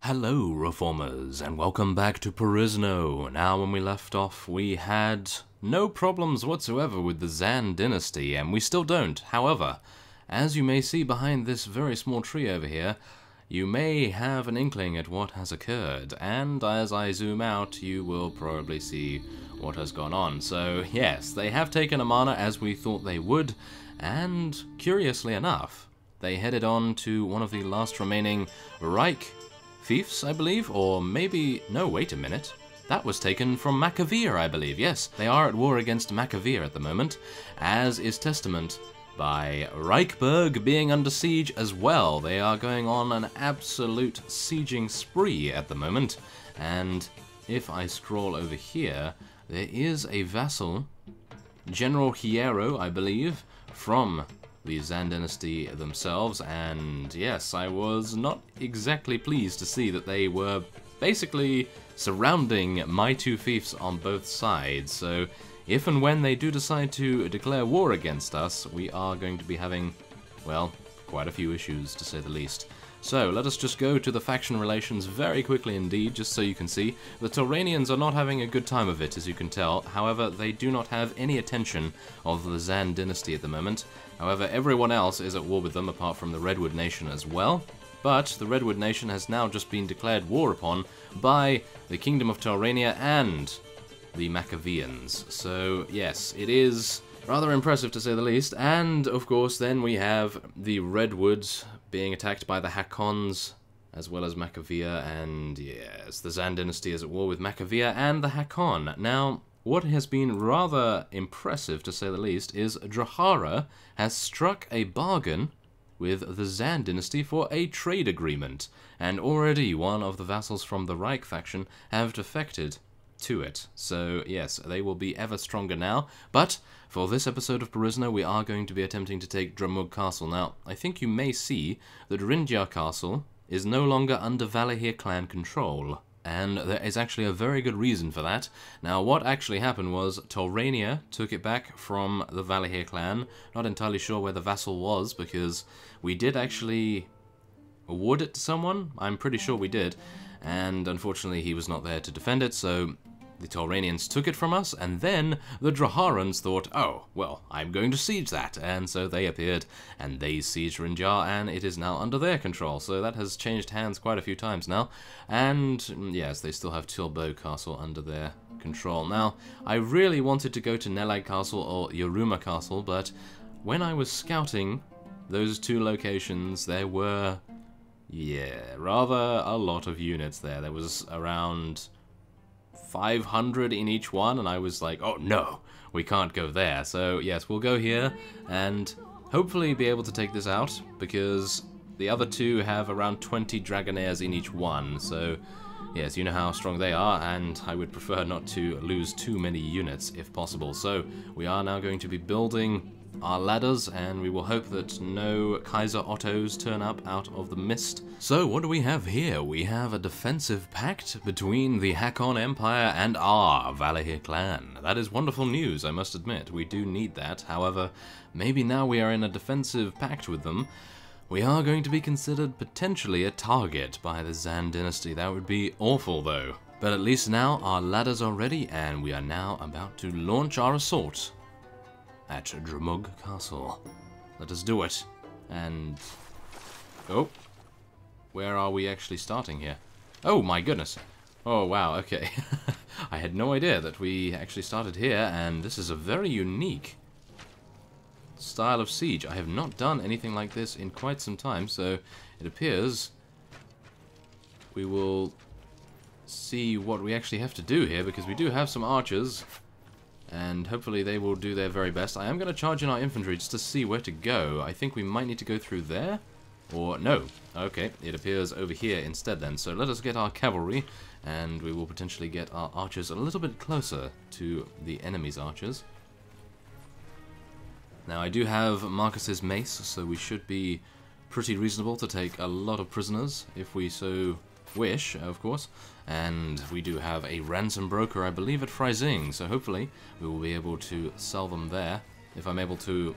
Hello, Reformers, and welcome back to Perisno. Now, when we left off, we had no problems whatsoever with the Zann dynasty, and we still don't. However, as you may see behind this very small tree over here, you may have an inkling at what has occurred, and as I zoom out, you will probably see what has gone on. So, yes, they have taken Amana as we thought they would, and curiously enough, they headed on to one of the last remaining Reich fiefs, I believe, or maybe... no, wait a minute. That was taken from Maccavir, I believe. Yes, they are at war against Maccavir at the moment, as is testament by Reichberg being under siege as well. They are going on an absolute sieging spree at the moment, and if I scroll over here, there is a vassal, General Hiero, I believe, from the Zann dynasty themselves, and yes, I was not exactly pleased to see that they were basically surrounding my two fiefs on both sides. So if and when they do decide to declare war against us, we are going to be having, well, quite a few issues, to say the least. So let us just go to the faction relations very quickly indeed, just so you can see. The Tauranians are not having a good time of it, as you can tell. However, they do not have any attention of the Zann dynasty at the moment. However, everyone else is at war with them, apart from the Redwood Nation as well. But the Redwood Nation has now just been declared war upon by the Kingdom of Taurania and the Maccavians. So, yes, it is rather impressive to say the least. And, of course, then we have the Redwoods being attacked by the Hakons, as well as Maccavir, and yes, the Zann dynasty is at war with Maccavir and the Hakon. Now, what has been rather impressive, to say the least, is Drahara has struck a bargain with the Zann dynasty for a trade agreement, and already one of the vassals from the Reich faction have defected to it. So yes, they will be ever stronger now, but for this episode of Perisno, we are going to be attempting to take Dromug Castle. Now, I think you may see that Rinjar Castle is no longer under Valahir clan control, and there is actually a very good reason for that. Now, what actually happened was Taurania took it back from the Valahir clan. Not entirely sure where the vassal was, because we did actually award it to someone. I'm pretty sure we did, and unfortunately he was not there to defend it, so the Tauranians took it from us, and then the Draharans thought, oh, well, I'm going to siege that, and so they appeared, and they sieged Rinjar, and it is now under their control, so that has changed hands quite a few times now, and yes, they still have Tilbo Castle under their control. Now, I really wanted to go to Nelag Castle or Yoruma Castle, but when I was scouting those two locations, there were, yeah, rather a lot of units there. There was around 500 in each one, and I was like, oh no, we can't go there. So yes, we'll go here and hopefully be able to take this out, because the other two have around 20 Dragonaires in each one. So yes, you know how strong they are, and I would prefer not to lose too many units if possible. So we are now going to be building our ladders, and we will hope that no Kaiser Ottos turn up out of the mist. So what do we have here? We have a defensive pact between the Hakon Empire and our Valahir clan. That is wonderful news, I must admit. We do need that. However, maybe now we are in a defensive pact with them, we are going to be considered potentially a target by the Zann dynasty. That would be awful, though. But at least now our ladders are ready, and we are now about to launch our assault at Dromug Castle. Let us do it. And oh, where are we actually starting here? Oh my goodness. Oh wow, okay. I had no idea that we actually started here, and this is a very unique style of siege. I have not done anything like this in quite some time, so it appears we will see what we actually have to do here, because we do have some archers, and hopefully they will do their very best. I am going to charge in our infantry just to see where to go. I think we might need to go through there, or no. Okay, it appears over here instead then. So let us get our cavalry, and we will potentially get our archers a little bit closer to the enemy's archers. Now, I do have Marcus's mace, so we should be pretty reasonable to take a lot of prisoners, if we so wish, of course. And we do have a Ransom Broker, I believe, at Freising, so hopefully we will be able to sell them there. If I'm able to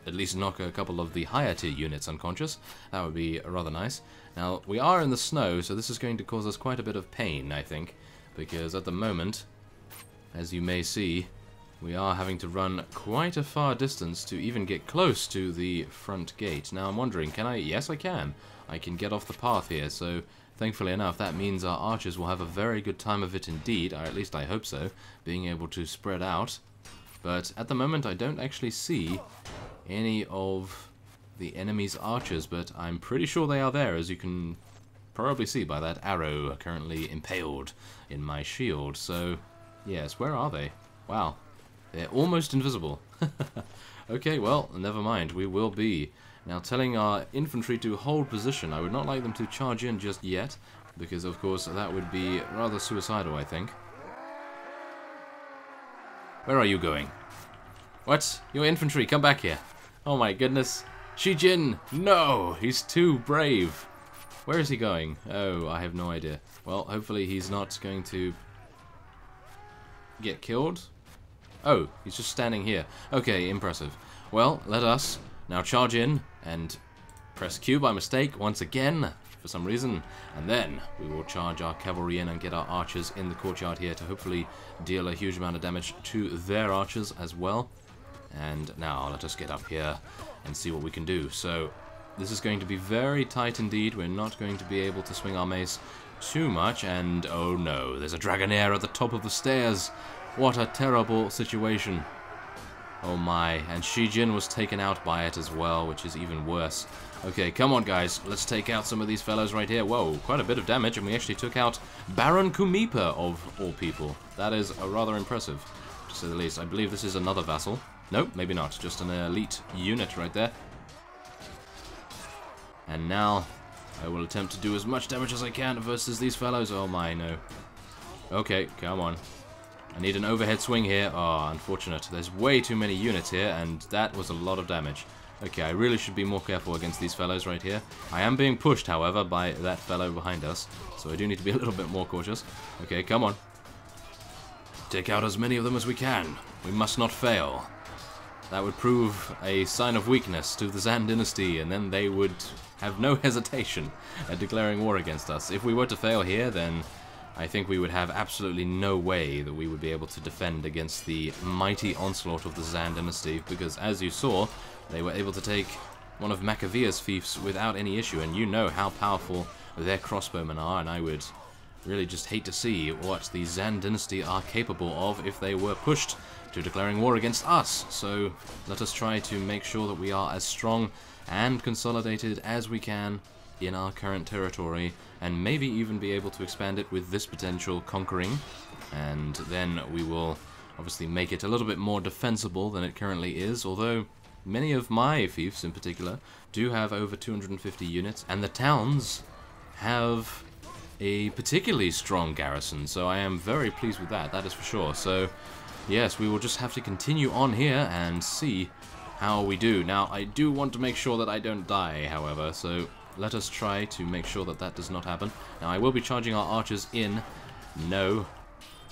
at least knock a couple of the higher tier units unconscious. That would be rather nice. Now, we are in the snow, so this is going to cause us quite a bit of pain, I think, because at the moment, as you may see, we are having to run quite a far distance to even get close to the front gate. Now, I'm wondering, can I? Yes, I can. I can get off the path here, so thankfully enough, that means our archers will have a very good time of it indeed, or at least I hope so, being able to spread out. But at the moment, I don't actually see any of the enemy's archers, but I'm pretty sure they are there, as you can probably see by that arrow currently impaled in my shield. So, yes, where are they? Wow, they're almost invisible. Okay, well, never mind, we will be. Now, telling our infantry to hold position, I would not like them to charge in just yet, because of course that would be rather suicidal, I think. Where are you going? What? Your infantry, come back here. Oh my goodness. Shijin! No! He's too brave. Where is he going? Oh, I have no idea. Well, hopefully he's not going to get killed. Oh, he's just standing here. Okay, impressive. Well, let us now charge in and press Q by mistake once again for some reason, and then we will charge our cavalry in and get our archers in the courtyard here to hopefully deal a huge amount of damage to their archers as well. And now let us get up here and see what we can do. So this is going to be very tight indeed. We're not going to be able to swing our mace too much, and oh no, there's a dragonair at the top of the stairs. What a terrible situation. Oh my, and Shijin was taken out by it as well, which is even worse. Okay, come on guys, let's take out some of these fellows right here. Whoa, quite a bit of damage, and we actually took out Baron Kumipa of all people. That is rather impressive, to say the least. I believe this is another vassal. Nope, maybe not, just an elite unit right there. And now, I will attempt to do as much damage as I can versus these fellows. Oh my, no. Okay, come on. I need an overhead swing here. Oh, unfortunate. There's way too many units here, and that was a lot of damage. Okay, I really should be more careful against these fellows right here. I am being pushed, however, by that fellow behind us, so I do need to be a little bit more cautious. Okay, come on. Take out as many of them as we can. We must not fail. That would prove a sign of weakness to the Zann dynasty, and then they would have no hesitation at declaring war against us. If we were to fail here, then I think we would have absolutely no way that we would be able to defend against the mighty onslaught of the Zann dynasty, because as you saw, they were able to take one of Machiavia's fiefs without any issue, and you know how powerful their crossbowmen are, and I would really just hate to see what the Zann dynasty are capable of if they were pushed to declaring war against us. So let us try to make sure that we are as strong and consolidated as we can in our current territory, and maybe even be able to expand it with this potential conquering, and then we will obviously make it a little bit more defensible than it currently is, although many of my fiefs in particular do have over 250 units, and the towns have a particularly strong garrison, so I am very pleased with that, that is for sure. So yes, we will just have to continue on here and see how we do. Now, I do want to make sure that I don't die, however, so let us try to make sure that that does not happen. Now, I will be charging our archers in. No.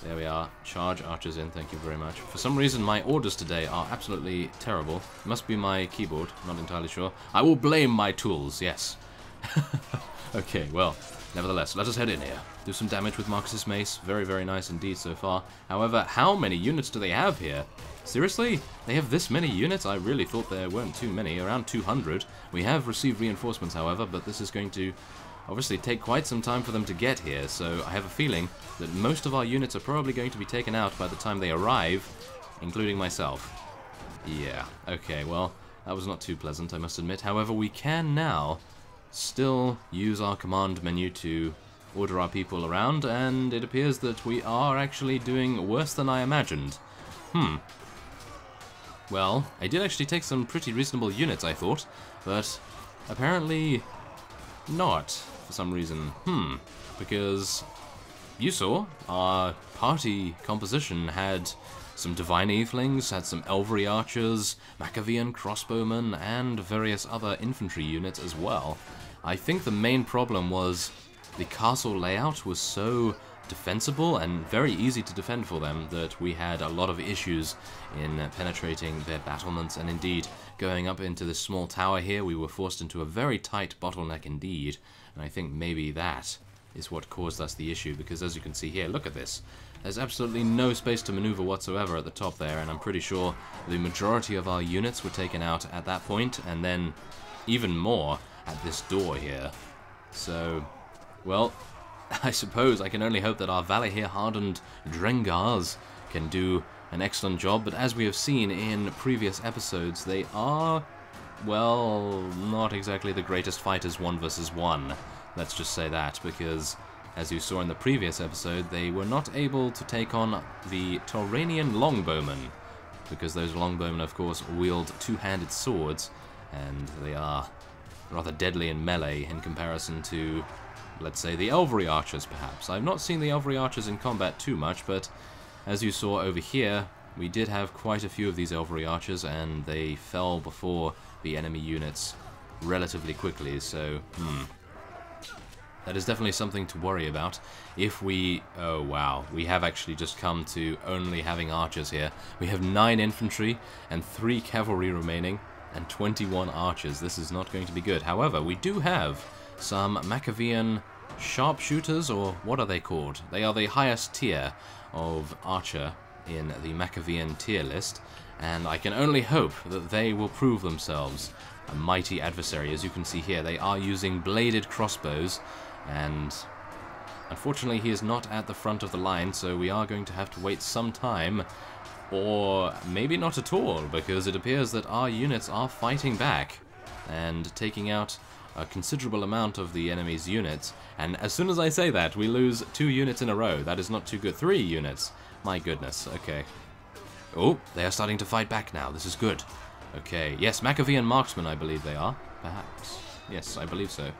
There we are. Charge archers in. Thank you very much. For some reason, my orders today are absolutely terrible. Must be my keyboard. Not entirely sure. I will blame my tools. Yes. Okay, well, nevertheless, let us head in here. Do some damage with Marcus's mace. Very, very nice indeed so far. However, how many units do they have here? Seriously? They have this many units? I really thought there weren't too many. Around 200. We have received reinforcements, however, but this is going to obviously take quite some time for them to get here, so I have a feeling that most of our units are probably going to be taken out by the time they arrive, including myself. Yeah, okay, well, that was not too pleasant, I must admit. However, we can now still use our command menu to order our people around, and it appears that we are actually doing worse than I imagined. Well, I did actually take some pretty reasonable units, I thought, but apparently not, for some reason. Because you saw, our party composition had some Divine Evelings, had some Elvery Archers, Machiavian Crossbowmen, and various other infantry units as well. I think the main problem was the castle layout was so defensible and very easy to defend for them, that we had a lot of issues in penetrating their battlements, and indeed going up into this small tower here we were forced into a very tight bottleneck indeed, and I think maybe that is what caused us the issue, because as you can see here, look at this. There's absolutely no space to maneuver whatsoever at the top there, and I'm pretty sure the majority of our units were taken out at that point, and then even more at this door here. So, well, I suppose I can only hope that our Valahir hardened Drengars can do an excellent job, but as we have seen in previous episodes, they are, well, not exactly the greatest fighters 1 versus 1. Let's just say that, because as you saw in the previous episode, they were not able to take on the Tauranian longbowmen, because those longbowmen, of course, wield two-handed swords, and they are rather deadly in melee in comparison to, let's say, the Elvery archers, perhaps. I've not seen the Elvery archers in combat too much, but as you saw over here, we did have quite a few of these Elvery archers, and they fell before the enemy units relatively quickly, so, that is definitely something to worry about. If we... oh wow, we have actually just come to only having archers here. We have 9 infantry and 3 cavalry remaining and 21 archers. This is not going to be good. However, we do have some Machiavellian sharpshooters, or what are they called? They are the highest tier of archer in the Machiavellian tier list, and I can only hope that they will prove themselves a mighty adversary. As you can see here, they are using bladed crossbows, and unfortunately he is not at the front of the line, so we are going to have to wait some time, or maybe not at all, because it appears that our units are fighting back and taking out a considerable amount of the enemy's units. And as soon as I say that, we lose 2 units in a row. That is not too good. 3 units. My goodness. Okay. Oh, they are starting to fight back now. This is good. Okay. Yes, Machiavellian marksmen, I believe they are. Perhaps. Yes, I believe so.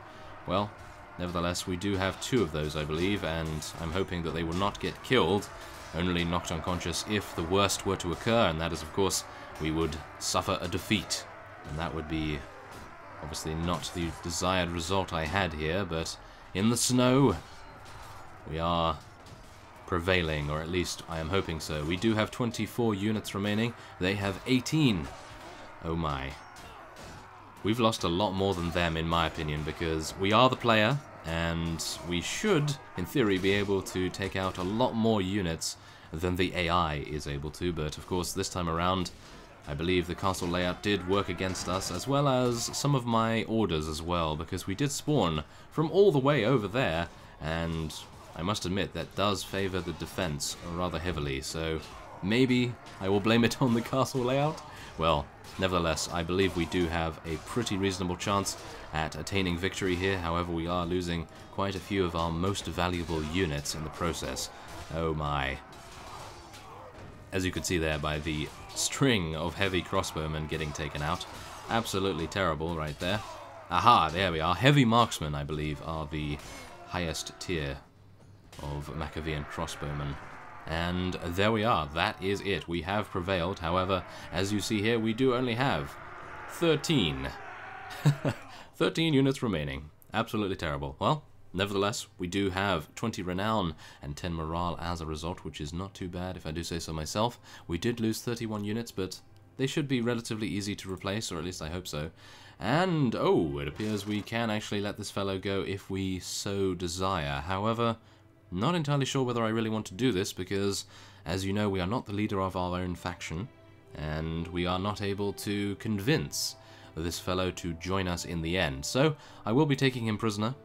Well, nevertheless, we do have 2 of those, I believe, and I'm hoping that they will not get killed, only knocked unconscious if the worst were to occur, and that is, of course, we would suffer a defeat. And that would be obviously not the desired result I had here, but in the snow, we are prevailing, or at least I am hoping so. We do have 24 units remaining. They have 18. Oh my. We've lost a lot more than them, in my opinion, because we are the player, and we should, in theory, be able to take out a lot more units than the AI is able to, but of course this time around I believe the castle layout did work against us, as well as some of my orders as well, because we did spawn from all the way over there, and I must admit that does favour the defense rather heavily, so maybe I will blame it on the castle layout? Well, nevertheless, I believe we do have a pretty reasonable chance at attaining victory here. However, we are losing quite a few of our most valuable units in the process. Oh my. As you can see there by the string of heavy crossbowmen getting taken out. Absolutely terrible right there. Aha, there we are. Heavy marksmen, I believe, are the highest tier of Machiavellian crossbowmen. And there we are. That is it. We have prevailed. However, as you see here, we do only have 13. 13 units remaining. Absolutely terrible. Well, nevertheless, we do have 20 renown and 10 morale as a result, which is not too bad if I do say so myself. We did lose 31 units, but they should be relatively easy to replace, or at least I hope so. And, oh, it appears we can actually let this fellow go if we so desire. However, not entirely sure whether I really want to do this, because, as you know, we are not the leader of our own faction, and we are not able to convince this fellow to join us in the end. So, I will be taking him prisoner,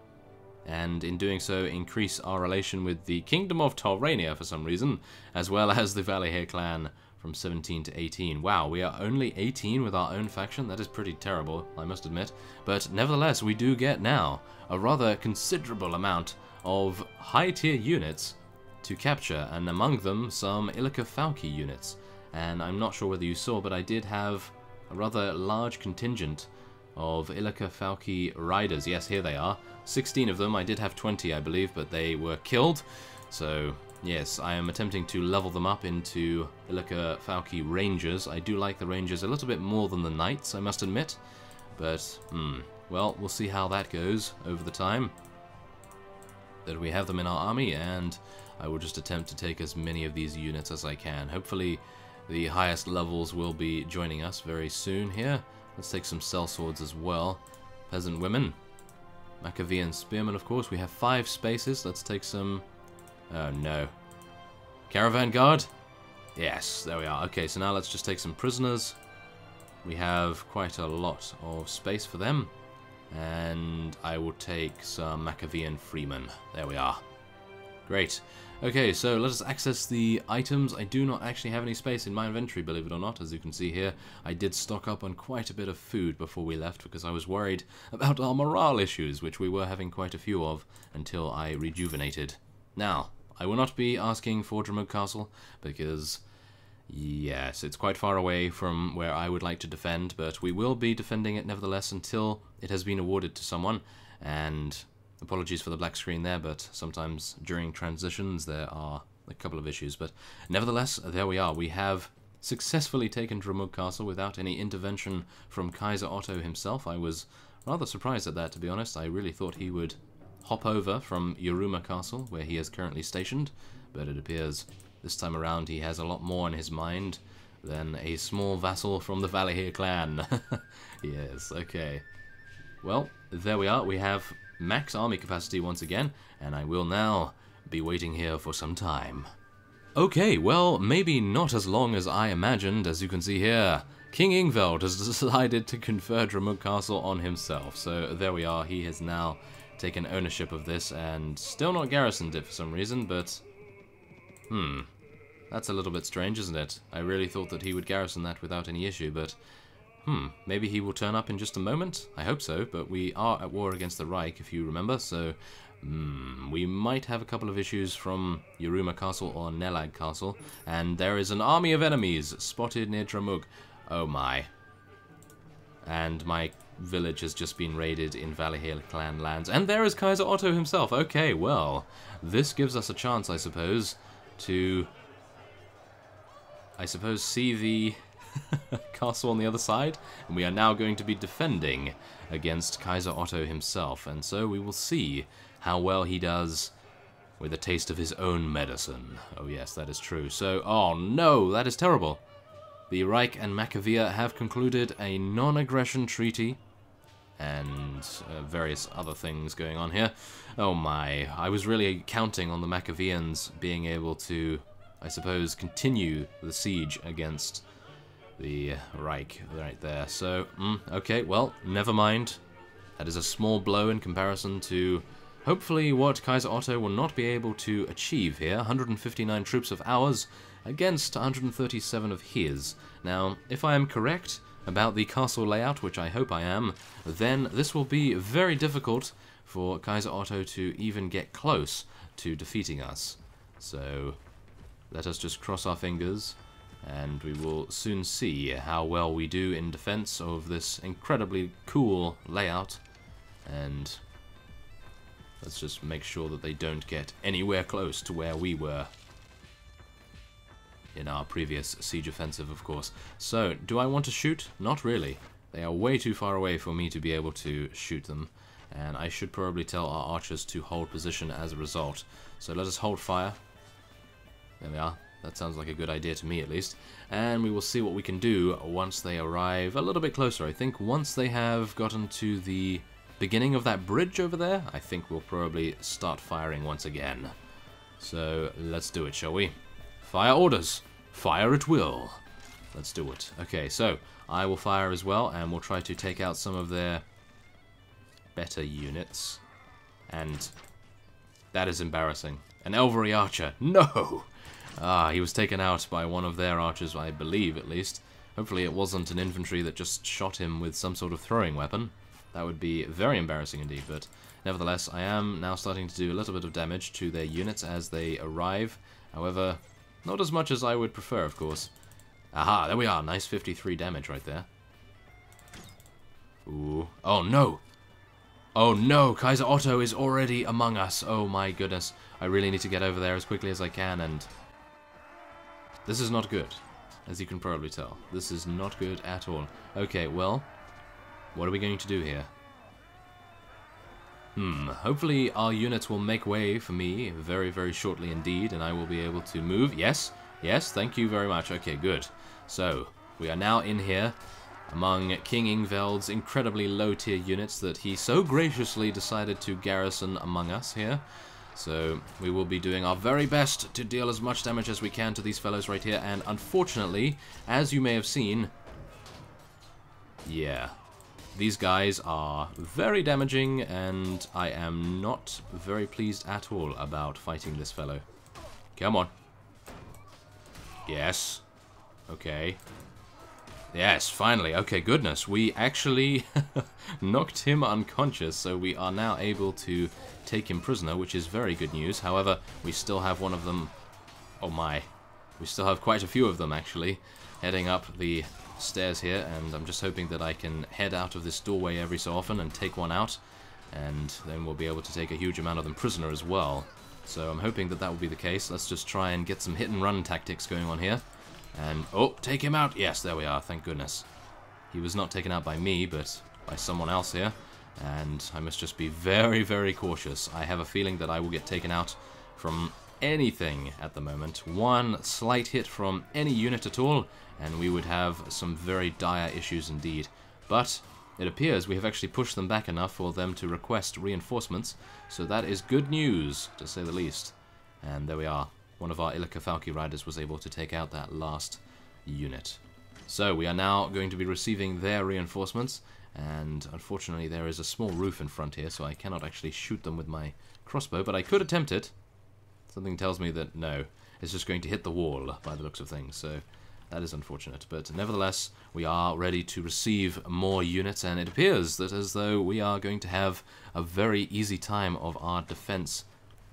and in doing so increase our relation with the Kingdom of Taurania for some reason, as well as the Valahir clan from 17 to 18. Wow, we are only 18 with our own faction? That is pretty terrible, I must admit. But nevertheless, we do get now a rather considerable amount of high-tier units to capture, and among them some Illican units. And I'm not sure whether you saw, but I did have a rather large contingent of Illican riders. Yes, here they are. 16 of them. I did have 20, I believe, but they were killed. So, yes, I am attempting to level them up into Illican rangers. I do like the rangers a little bit more than the knights, I must admit. But, well, we'll see how that goes over the time that we have them in our army, and I will just attempt to take as many of these units as I can. Hopefully the highest levels will be joining us very soon here. Let's take some sellswords as well. Peasant women. Machiavellian spearmen, of course. We have 5 spaces. Let's take some... Oh, no. Caravan guard? Yes, there we are. Okay, so now let's just take some prisoners. We have quite a lot of space for them. And I will take some Machiavellian freemen. There we are. Great. Okay, so let us access the items. I do not actually have any space in my inventory, believe it or not. As you can see here, I did stock up on quite a bit of food before we left because I was worried about our morale issues, which we were having quite a few of until I rejuvenated. Now, I will not be asking for Dromug Castle because, yes, it's quite far away from where I would like to defend, but we will be defending it nevertheless until it has been awarded to someone. And apologies for the black screen there, but sometimes during transitions there are a couple of issues. But nevertheless, there we are. We have successfully taken Dromug Castle without any intervention from Kaiser Otto himself. I was rather surprised at that, to be honest. I really thought he would hop over from Yoruma Castle, where he is currently stationed, but it appears this time around he has a lot more in his mind than a small vassal from the Valahir clan. Yes, okay. Well, there we are. We have max army capacity once again, and I will now be waiting here for some time. Okay, well, maybe not as long as I imagined. As you can see here, King Ingveld has decided to confer Dromug Castle on himself. So there we are. He has now taken ownership of this and still not garrisoned it for some reason, but that's a little bit strange, isn't it? I really thought that he would garrison that without any issue, but maybe he will turn up in just a moment. I hope so, but we are at war against the Reich, if you remember, so we might have a couple of issues from Yoruma Castle or Nelag Castle, and there is an army of enemies spotted near Dromug. Oh my. And my village has just been raided in Valahir clan lands, and there is Kaiser Otto himself. Okay, well, this gives us a chance, I suppose, to see the castle on the other side, and we are now going to be defending against Kaiser Otto himself, and so we will see how well he does with a taste of his own medicine. Oh yes, that is true. So, oh no, that is terrible. The Reich and Machiavellia have concluded a non-aggression treaty, and various other things going on here. Oh my, I was really counting on the Machiavellians being able to, I suppose, continue the siege against the Reich right there. So, okay, well, never mind. That is a small blow in comparison to hopefully what Kaiser Otto will not be able to achieve here. 159 troops of ours against 137 of his. Now, if I am correct about the castle layout, which I hope I am, then this will be very difficult for Kaiser Otto to even get close to defeating us. So, let us just cross our fingers, and we will soon see how well we do in defense of this incredibly cool layout. And let's just make sure that they don't get anywhere close to where we were in our previous siege offensive, of course. So, do I want to shoot? Not really. They are way too far away for me to be able to shoot them, and I should probably tell our archers to hold position as a result. So let us hold fire. There we are. That sounds like a good idea to me, at least. And we will see what we can do once they arrive a little bit closer. I think once they have gotten to the beginning of that bridge over there, I think we'll probably start firing once again. So let's do it, shall we? Fire orders. Fire at will. Let's do it. Okay, so I will fire as well, and we'll try to take out some of their better units. And that is embarrassing. An Elvery archer. No! Ah, he was taken out by one of their archers, I believe, at least. Hopefully it wasn't an infantry that just shot him with some sort of throwing weapon. That would be very embarrassing indeed, but nevertheless, I am now starting to do a little bit of damage to their units as they arrive. However, not as much as I would prefer, of course. Aha, there we are. Nice 53 damage right there. Ooh. Oh, no! Oh, no! Kaiser Otto is already among us. Oh, my goodness. I really need to get over there as quickly as I can, and this is not good, as you can probably tell. This is not good at all. Okay, well, what are we going to do here? Hopefully our units will make way for me very, very shortly indeed, and I will be able to move. Yes, yes, thank you very much. Okay, good. So, we are now in here among King Ingveld's incredibly low-tier units that he so graciously decided to garrison among us here. So, we will be doing our very best to deal as much damage as we can to these fellows right here, and unfortunately, as you may have seen, yeah, these guys are very damaging, and I am not very pleased at all about fighting this fellow. Come on. Yes. Okay. Yes, finally. Okay, goodness. We actually knocked him unconscious, so we are now able to take him prisoner, which is very good news. However, we still have one of them... Oh my. We still have quite a few of them, actually, heading up the stairs here, and I'm just hoping that I can head out of this doorway every so often and take one out, and then we'll be able to take a huge amount of them prisoner as well. So I'm hoping that that will be the case. Let's just try and get some hit and run tactics going on here. And, oh, take him out! Yes, there we are, thank goodness. He was not taken out by me, but by someone else here, and I must just be very, very cautious. I have a feeling that I will get taken out from anything at the moment. One slight hit from any unit at all, and we would have some very dire issues indeed. But it appears we have actually pushed them back enough for them to request reinforcements, so that is good news, to say the least. And there we are. One of our Illican riders was able to take out that last unit. So we are now going to be receiving their reinforcements, and unfortunately there is a small roof in front here, so I cannot actually shoot them with my crossbow, but I could attempt it. Something tells me that no, it's just going to hit the wall by the looks of things, so that is unfortunate. But nevertheless, we are ready to receive more units, and it appears that as though we are going to have a very easy time of our defense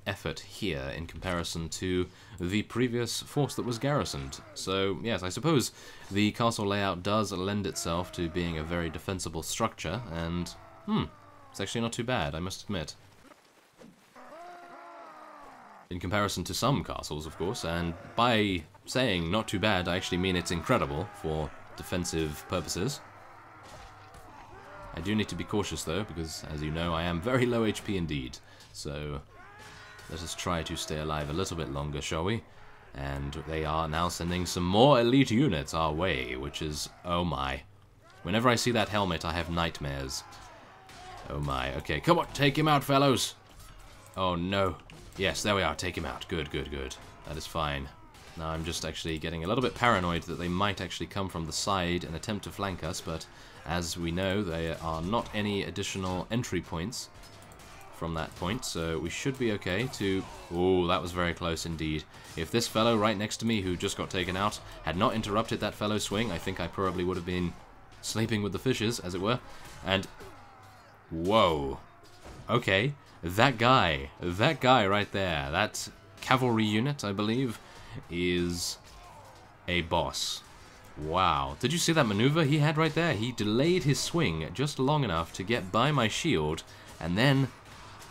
effort here in comparison to the previous force that was garrisoned. So yes, I suppose the castle layout does lend itself to being a very defensible structure, and it's actually not too bad, I must admit. In comparison to some castles, of course, and by saying not too bad, I actually mean it's incredible for defensive purposes. I do need to be cautious though, because as you know, I am very low HP indeed, so let us try to stay alive a little bit longer, shall we? And they are now sending some more elite units our way, which is, oh my. Whenever I see that helmet, I have nightmares. Oh my, okay, come on, take him out, fellows! Oh no. Yes, there we are, take him out. Good, good, good. That is fine. Now I'm just actually getting a little bit paranoid that they might actually come from the side and attempt to flank us, but as we know, there are not any additional entry points from that point, so we should be okay to... Oh, that was very close indeed. If this fellow right next to me, who just got taken out, had not interrupted that fellow's swing, I think I probably would have been sleeping with the fishes, as it were. And... whoa. Okay. That guy right there, that cavalry unit, I believe, is a boss. Wow. Did you see that maneuver he had right there? He delayed his swing just long enough to get by my shield, and then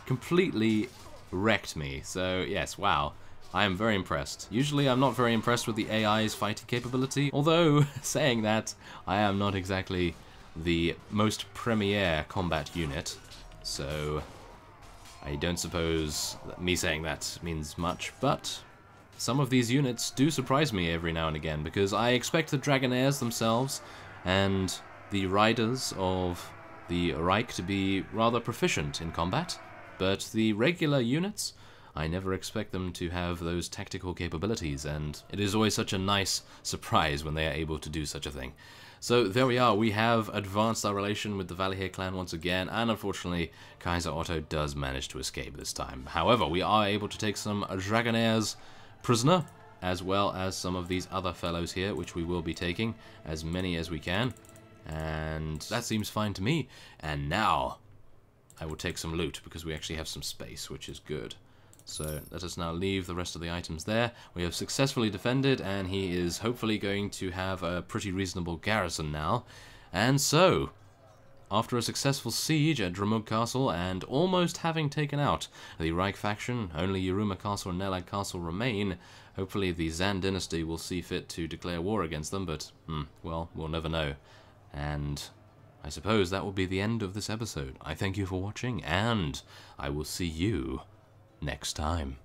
completely wrecked me. So, yes, wow. I am very impressed. Usually I'm not very impressed with the AI's fighting capability, although, saying that, I am not exactly the most premier combat unit, so I don't suppose that me saying that means much, but some of these units do surprise me every now and again, because I expect the Dragonaires themselves and the riders of the Reich to be rather proficient in combat, but the regular units, I never expect them to have those tactical capabilities, and it is always such a nice surprise when they are able to do such a thing. So there we are, we have advanced our relation with the Valahir clan once again, and unfortunately Kaiser Otto does manage to escape this time. However, we are able to take some Dragonaires prisoner, as well as some of these other fellows here, which we will be taking, as many as we can, and that seems fine to me. And now I will take some loot, because we actually have some space, which is good. So let us now leave the rest of the items there. We have successfully defended, and he is hopefully going to have a pretty reasonable garrison now. And so, after a successful siege at Dramug Castle, and almost having taken out the Reich faction, only Yuruma Castle and Nelag Castle remain. Hopefully the Zann dynasty will see fit to declare war against them, but, well, we'll never know. And I suppose that will be the end of this episode. I thank you for watching, and I will see you next time.